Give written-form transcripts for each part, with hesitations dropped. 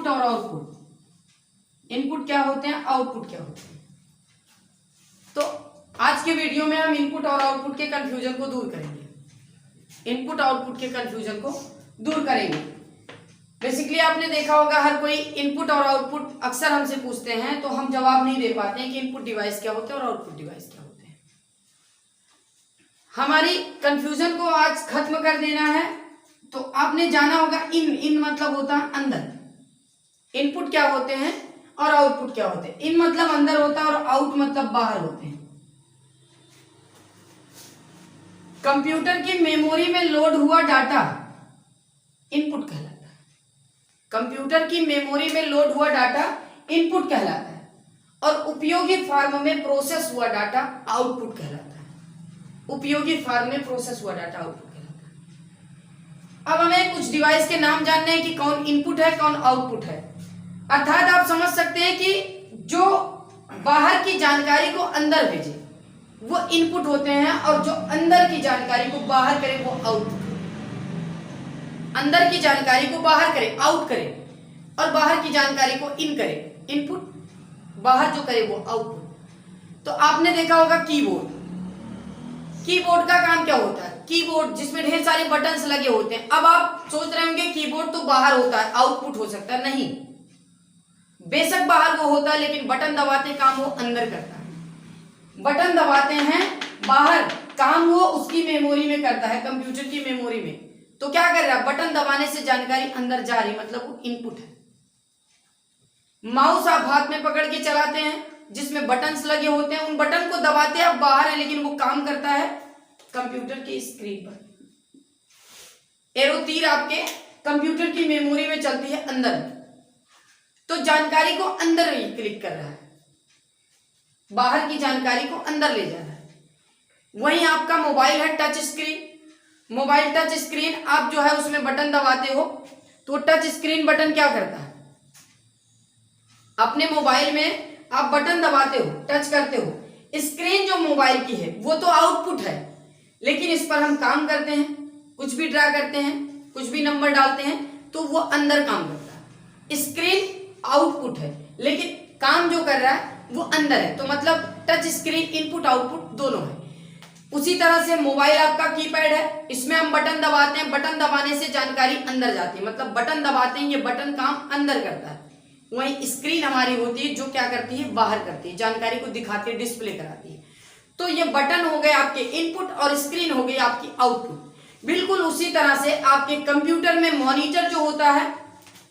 Input और output. Input क्या होते हैं, आउटपुट क्या होते हैं। तो आज के वीडियो में हम इनपुट और आउटपुट के कंफ्यूजन को दूर करेंगे। इनपुट आउटपुट के कंफ्यूजन को दूर करेंगे। बेसिकली आपने देखा होगा हर कोई इनपुट और आउटपुट अक्सर हमसे पूछते हैं, तो हम जवाब नहीं दे पाते हैं कि इनपुट डिवाइस क्या होते हैं और आउटपुट डिवाइस क्या होते हैं। हमारी कंफ्यूजन को आज खत्म कर देना है। तो आपने जाना होगा इन मतलब होता है अंदर। इनपुट क्या होते हैं और आउटपुट क्या होते हैं। इन मतलब अंदर होता है और आउट मतलब बाहर होते हैं। कंप्यूटर की मेमोरी में लोड हुआ डाटा इनपुट कहलाता है। कंप्यूटर की मेमोरी में लोड हुआ डाटा इनपुट कहलाता है और उपयोगी फॉर्म में प्रोसेस हुआ डाटा आउटपुट कहलाता है। उपयोगी फॉर्म में प्रोसेस हुआ डाटा आउटपुट कहलाता है। अब हमें कुछ डिवाइस के नाम जानने हैं कि कौन इनपुट है कौन आउटपुट है। अर्थात आप समझ सकते हैं कि जो बाहर की जानकारी को अंदर भेजे वो इनपुट होते हैं और जो अंदर की जानकारी को बाहर करे वो आउटपुट। अंदर की जानकारी को बाहर करे आउट करे और बाहर की जानकारी को इन करे इनपुट, बाहर जो करे वो आउटपुट। तो आपने देखा होगा कीबोर्ड। कीबोर्ड का काम क्या होता है, कीबोर्ड जिसमें ढेर सारे बटन्स लगे होते हैं। अब आप सोच रहे होंगे कीबोर्ड तो बाहर होता है आउटपुट हो सकता है, नहीं, बेशक बाहर वो होता है लेकिन बटन दबाते काम वो अंदर करता है। बटन दबाते हैं बाहर, काम वो उसकी मेमोरी में करता है, कंप्यूटर की मेमोरी में। तो क्या कर रहा है, बटन दबाने से जानकारी अंदर जा रही, मतलब वो इनपुट है। माउस आप हाथ में पकड़ के चलाते हैं जिसमें बटन्स लगे होते हैं, उन बटन को दबाते आप बाहर है लेकिन वो काम करता है कंप्यूटर की स्क्रीन पर। एरो तीर आपके कंप्यूटर की मेमोरी में चलती है अंदर, तो जानकारी को अंदर ही क्लिक कर रहा है, बाहर की जानकारी को अंदर ले जा रहा है। वहीं आपका मोबाइल है touch screen. Mobile touch screen आप जो है उसमें बटन दबाते हो तो टच स्क्रीन बटन क्या करता है, अपने मोबाइल में आप बटन दबाते हो, टच करते हो, स्क्रीन जो मोबाइल की है वो तो आउटपुट है लेकिन इस पर हम काम करते हैं, कुछ भी ड्रा करते हैं, कुछ भी नंबर डालते हैं तो वो अंदर काम करता है। स्क्रीन आउटपुट है लेकिन काम जो कर रहा है वो अंदर है। तो मतलब टच स्क्रीन इनपुट आउटपुट दोनों है। उसी तरह से मोबाइल आपका कीपैड है, इसमें हम बटन दबाते हैं, बटन दबाने से जानकारी अंदर जाती है, मतलब बटन दबाते हैं ये बटन काम अंदर करता है। वहीं स्क्रीन हमारी होती है जो क्या करती है, बाहर करती है, जानकारी को दिखाती है, डिस्प्ले कराती है। तो ये बटन हो गए आपके इनपुट और स्क्रीन हो गई आपकी आउटपुट। बिल्कुल उसी तरह से आपके कंप्यूटर में मॉनिटर जो होता है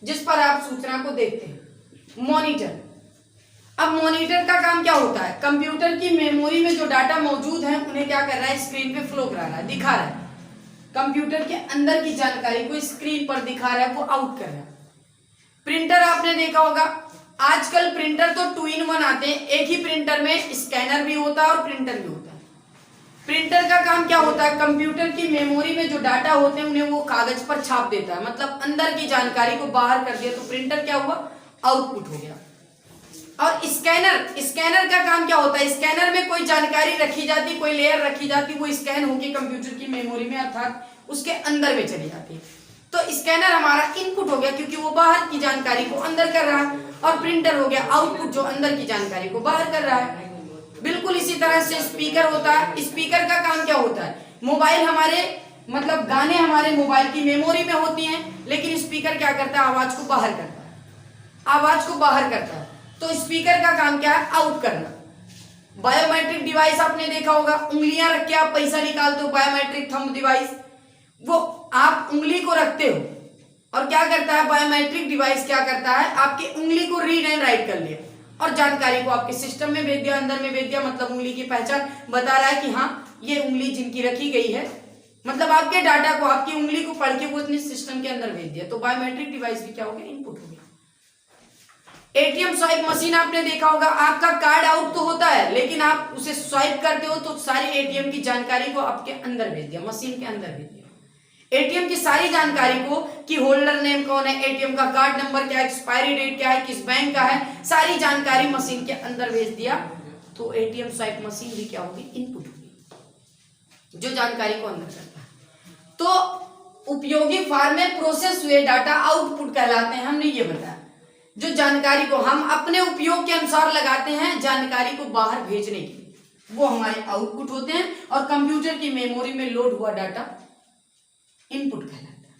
जिस पर आप सूचना को देखते हैं, मॉनिटर। अब मॉनिटर का काम क्या होता है, कंप्यूटर की मेमोरी में जो डाटा मौजूद है उन्हें क्या कर रहा है, स्क्रीन पे फ्लो करा रहा है, दिखा रहा है। कंप्यूटर के अंदर की जानकारी को स्क्रीन पर दिखा रहा है, वो आउट कर रहा है। प्रिंटर आपने देखा होगा, आजकल प्रिंटर तो 2 in 1 आते हैं। एक ही प्रिंटर में स्कैनर भी होता है और प्रिंटर भी होता है। प्रिंटर का काम क्या होता है, कंप्यूटर की मेमोरी में जो डाटा होते हैं उन्हें वो कागज पर छाप देता है, मतलब अंदर की जानकारी को बाहर कर दिया। तो प्रिंटर क्या हुआ, आउटपुट हो गया। और स्कैनर का काम क्या होता है, स्कैनर में कोई जानकारी रखी जाती, कोई लेयर रखी जाती, वो स्कैन होकर कंप्यूटर की मेमोरी में अर्थात उसके अंदर में चली जाती है। तो स्कैनर हमारा इनपुट हो गया क्योंकि वो बाहर की जानकारी को अंदर कर रहा है, और प्रिंटर हो गया आउटपुट जो अंदर की जानकारी को बाहर कर रहा है। बिल्कुल इसी तरह से स्पीकर होता है। स्पीकर का काम क्या होता है, मोबाइल हमारे मतलब गाने हमारे मोबाइल की मेमोरी में होती हैं लेकिन स्पीकर क्या करता है, आवाज को बाहर करता है, आवाज को बाहर करता है। तो स्पीकर का काम क्या है, आउट करना। बायोमेट्रिक डिवाइस आपने देखा होगा, उंगलियां रख के आप पैसा निकालते हो, बायोमेट्रिक थंब डिवाइस, वो आप उंगली को रखते हो और क्या करता है, बायोमेट्रिक डिवाइस क्या करता है, आपकी उंगली को रीड एंड राइट कर लिया और जानकारी को आपके सिस्टम में भेज दिया, अंदर में भेज दिया। मतलब उंगली की पहचान बता रहा है कि हाँ ये उंगली जिनकी रखी गई है, मतलब आपके डाटा को, आपकी उंगली को पढ़ के वो अपने सिस्टम के अंदर भेज दिया। तो बायोमेट्रिक डिवाइस भी क्या हो गया, इनपुट हो गया। एटीएम स्वाइप मशीन आपने देखा होगा, आपका कार्ड आउट तो होता है लेकिन आप उसे स्वाइप करते हो तो सारी एटीएम की जानकारी को आपके अंदर भेज दिया, मशीन के अंदर भेज दिया। एटीएम की सारी जानकारी को कि होल्डर नेम कौन है, एटीएम का कार्ड नंबर क्या है, एक्सपायरी डेट क्या है, किस बैंक का है, सारी जानकारी मशीन के अंदर भेज दिया। तो एटीएम स्वाइप मशीन भी क्या होगी, इनपुट होगी, जो जानकारी को अंदर करता है। तो उपयोगी फॉर्म में प्रोसेस हुए डाटा आउटपुट कहलाते हैं, हमने ये बताया। जो जानकारी को हम अपने उपयोग के अनुसार लगाते हैं जानकारी को बाहर भेजने के लिए, वो हमारे आउटपुट होते हैं और कंप्यूटर की मेमोरी में लोड हुआ डाटा इनपुट कहलाता है।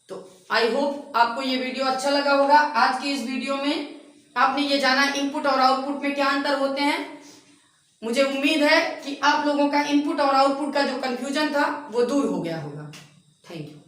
तो आई होप आपको ये वीडियो अच्छा लगा होगा। आज की इस वीडियो में आपने ये जाना इनपुट और आउटपुट में क्या अंतर होते हैं। मुझे उम्मीद है कि आप लोगों का इनपुट और आउटपुट का जो कंफ्यूजन था वो दूर हो गया होगा। Thank you.